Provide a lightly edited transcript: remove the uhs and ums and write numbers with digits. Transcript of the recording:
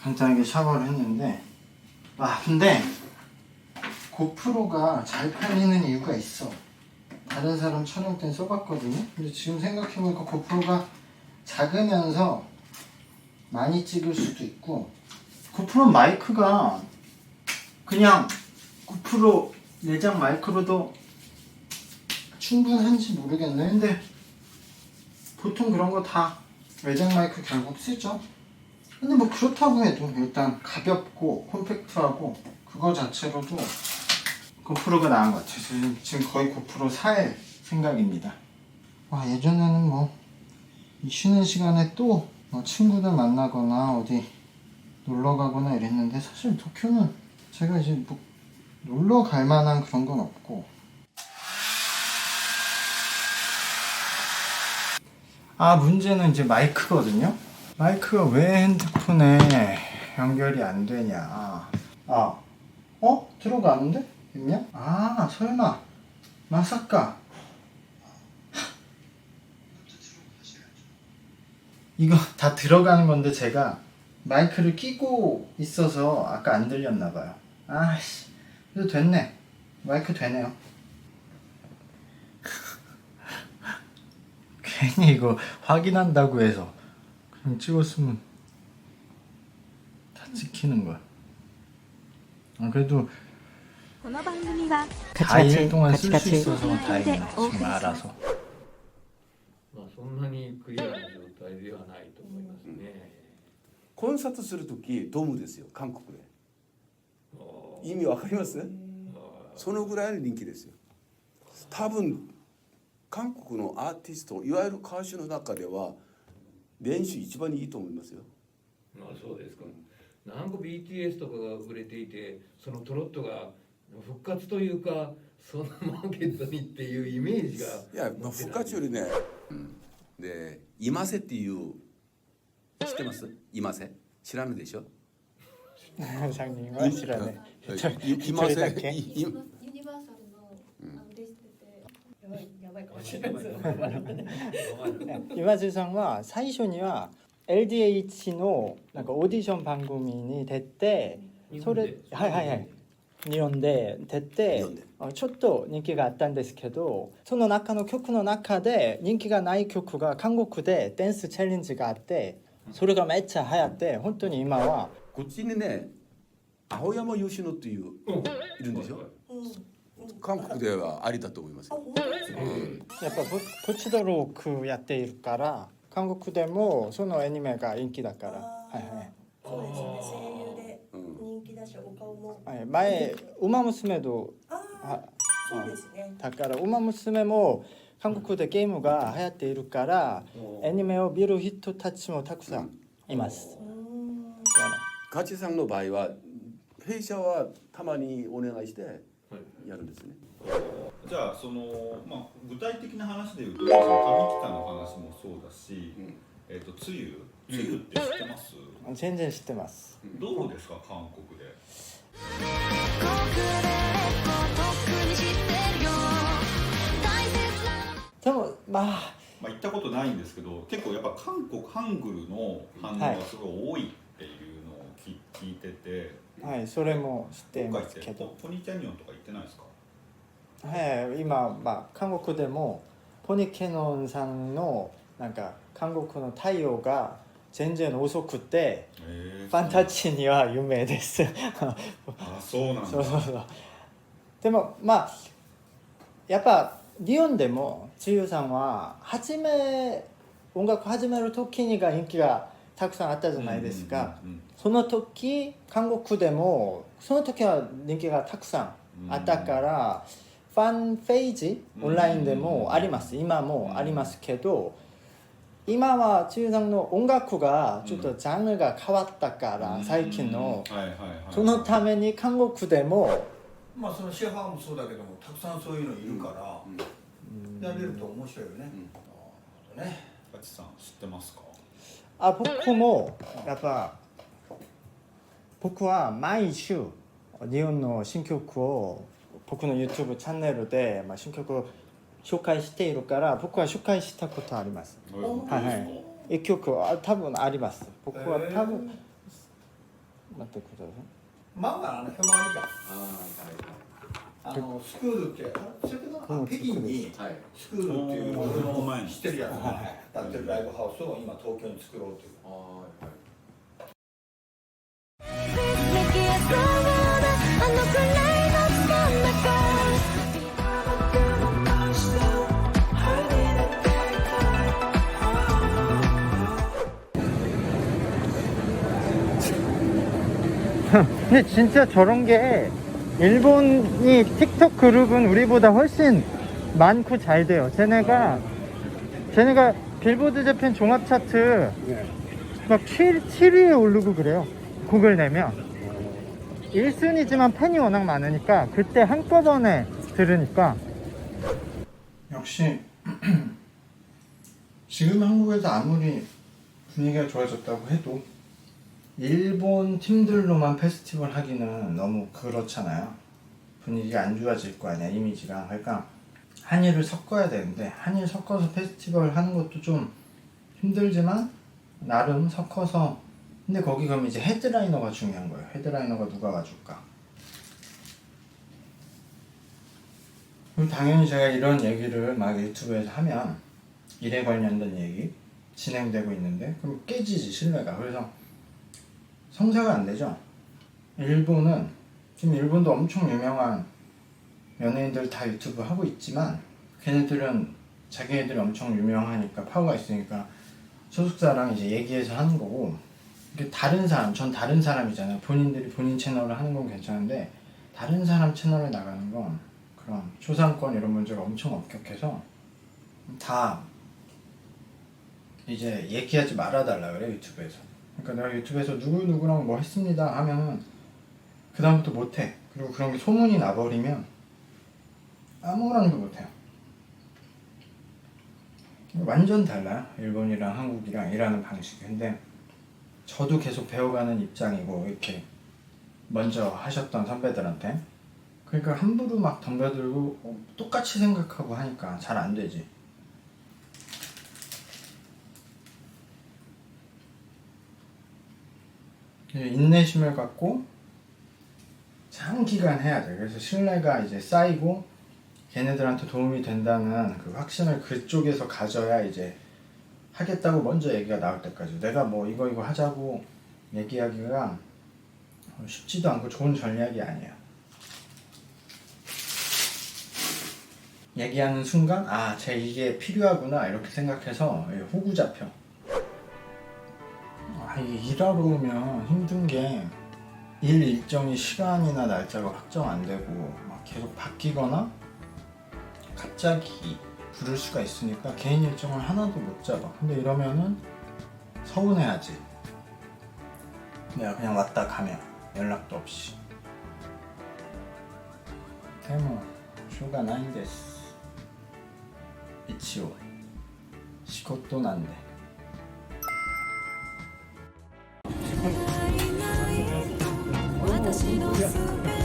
간단하게 샤워를 했는데, 근데 고프로가 잘 팔리는 이유가 있어. 다른 사람 촬영 때 써봤거든요. 근데 지금 생각해보니까 고프로가 작으면서 많이 찍을 수도 있고, 고프로 마이크가 그냥 고프로 내장 마이크로도 충분한지 모르겠네. 근데 보통 그런 거 다 외장 마이크 결국 쓰죠. 근데 뭐 그렇다고 해도 일단 가볍고 콤팩트하고 그거 자체로도 고프로가 나은 것 같아요. 지금 거의 고프로 살 생각입니다. 예전에는 뭐 쉬는 시간에 또 친구들 만나거나 어디 놀러 가거나 이랬는데, 사실 도쿄는 제가 이제 뭐 놀러 갈 만한 그런 건 없고. 문제는 이제 마이크거든요. 마이크가 왜 핸드폰에 연결이 안 되냐. 들어가는데? 있냐? 설마 마사카 이거 다 들어가는 건데 제가 마이크를 끼고 있어서 아까 안 들렸나봐요. 그래도 됐네. 마이크 되네요. 괜히 이거 확인한다고 해서 그냥 찍었으면 다 찍히는 거야. 그래도 この番組は 4일 동안 쓸 수 있어서 다행이네. 지금 알아서. そんなにクリアな状態ではないと思いますね。コンサートするときドムですよ、韓国で。意味わかります？そのぐらいの人気ですよ。多分韓国のアーティスト、いわゆる歌手の中では練習一番いいと思いますよ。そうですか。なんか BTS とかが売れていて、そのトロットが復活というか、そのマーケットにっていうイメージが。いや、復活よりね、で、今瀬っていう知ってます？今瀬知らないでしょ。장님は知らない。今瀬。ユニバーサルの出しててやばいかもしれないです。今津さんは最初には LDH のなんかオーディション番組に出て、それ日本で出てちょっと人気があったんですけど、その中の曲の中で人気がない曲が韓国でダンスチャレンジがあって、それがめっちゃ流行って、本当に今はこっちにね、青山吉野っていういるんでしょ。韓国ではありだと思いますよ。やっぱポチドロークやっているから、韓国でもそのアニメが人気だから。そうですね、声優で人気だし、お顔も。前ウマ娘とそうですね。だからウマ娘も韓国でゲームが流行っているから、アニメを見る人たちもたくさんいます。ガチさんの場合は弊社はたまにお願いしてやるんですね。じゃあ具体的な話でいうと、その上北の話もそうだし、つゆって知ってます？全然知ってます。どうですか、韓国で。でも行ったことないんですけど、結構やっぱ韓国ハングルの反応がすごい多いっていうのを聞いてて、それも知っていますけど、ポニーキャニオンとか行ってないですか？今韓国でもポニーキャニオンさんのなんか韓国の対応が全然遅くて、ファンタジーには有名です。そうなんだ。そうでもやっぱ日本でもつゆさんは音楽始める時にが人気がたくさんあったじゃないですか。その時韓国でもその時は人気がたくさんあったから、ファンページオンラインでもあります。今もありますけど、今はつゆさんの音楽がちょっとジャンルが変わったから、最近のそのために韓国でもそのシェファーもそうだけども、たくさんそういうのいるから、やれると面白いよね。ガチさん知ってますか？僕もやっぱ僕は毎週日本の新曲を僕の YouTube チャンネルで新曲を紹介しているから、僕は紹介したことあります。一曲は多分あります。僕は多分待ってください。まあひまわりがあスクールって北京にはいスクールっていううん俺の前に知ってるやつが立ってるライブハウスを今東京に作ろうというあはい 근데 진짜 저런 게 일본이 틱톡 그룹은 우리보다 훨씬 많고 잘 돼요. 쟤네가 빌보드 재팬 종합 차트 막 7위에 오르고 그래요. 곡을 내면 1순위지만 팬이 워낙 많으니까 그때 한꺼번에 들으니까 역시 지금 한국에서 아무리 분위기가 좋아졌다고 해도 일본 팀들로만 페스티벌 하기는 너무 그렇잖아요. 분위기가 안 좋아질 거 아니야, 이미지가. 그러니까 한일을 섞어야 되는데 한일 섞어서 페스티벌 하는 것도 좀 힘들지만 나름 섞어서. 근데 거기 가면 이제 헤드라이너가 중요한 거예요. 헤드라이너가 누가 와줄까. 그럼 당연히 제가 이런 얘기를 막 유튜브에서 하면 일에 관련된 얘기 진행되고 있는데 그럼 깨지지, 신뢰가. 그래서 성사가 안 되죠. 일본은 지금 일본도 엄청 유명한 연예인들 다 유튜브 하고 있지만 걔네들은 자기네들이 엄청 유명하니까 파워가 있으니까 소속사랑 이제 얘기해서 하는 거고, 이게 다른 사람, 전 다른 사람이잖아요. 본인들이 본인 채널을 하는 건 괜찮은데 다른 사람 채널에 나가는 건 그런 초상권 이런 문제가 엄청 엄격해서 다 이제 얘기하지 말아달라 그래, 유튜브에서. 그러니까 내가 유튜브에서 누구누구랑 뭐 했습니다 하면은 그 다음부터 못해. 그리고 그런 게 소문이 나버리면 아무거나도 못해요. 완전 달라요, 일본이랑 한국이랑 일하는 방식이. 근데 저도 계속 배워가는 입장이고, 이렇게 먼저 하셨던 선배들한테. 그러니까 함부로 막 덤벼들고 똑같이 생각하고 하니까 잘 안 되지. 인내심을 갖고 장기간 해야 돼. 그래서 신뢰가 이제 쌓이고 걔네들한테 도움이 된다는 그 확신을 그쪽에서 가져야 이제 하겠다고 먼저 얘기가 나올 때까지. 내가 뭐 이거 하자고 얘기하기가 쉽지도 않고 좋은 전략이 아니야. 얘기하는 순간 아, 쟤 이게 필요하구나 이렇게 생각해서 호구 잡혀. 이게 일하러 오면 힘든 게 일 일정이 시간이나 날짜가 확정 안 되고 막 계속 바뀌거나 갑자기 부를 수가 있으니까 개인 일정을 하나도 못 잡아. 근데 이러면은 서운해하지. 내가 그냥 왔다 가면 연락도 없이. でもしょうがないんです。一応仕事なんで。私の全て